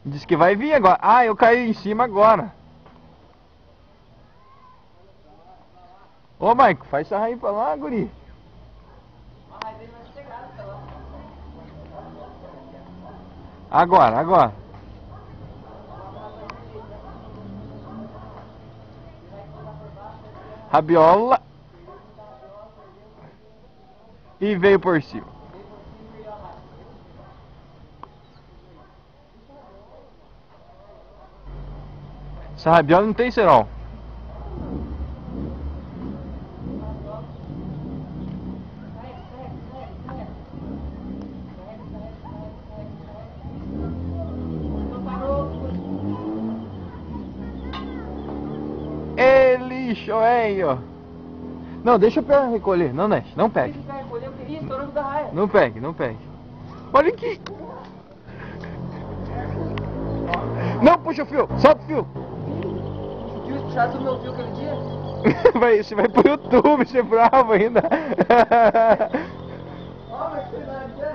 Diz que vai vir agora. Ah, eu caí em cima agora. Ô, Maico, faz essa rainha pra lá, guri. Agora, agora. Rabiola. E veio por cima. Essa rabiola não tem cerol. Ê, lixo, hein, ó. Não, deixa eu recolher. Não mexe, não pegue. Não pegue, não pegue. Olha aqui. Não, puxa o fio, solta o fio. Puxaram do meu fio aquele dia? Você vai pro YouTube, você é bravo ainda. Ó, mas que verdade é?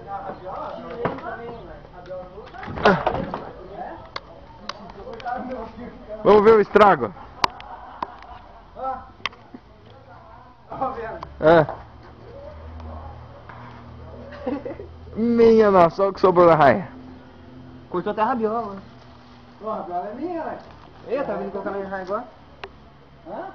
A viola? A viola Vamos ver o estrago. Ó, vendo? É. Minha nossa, olha o que sobrou da raia. Cortou até a rabiola. Ó, a rabiola é minha, ué. Ei, tá vindo colocar na minha raia agora? Hã?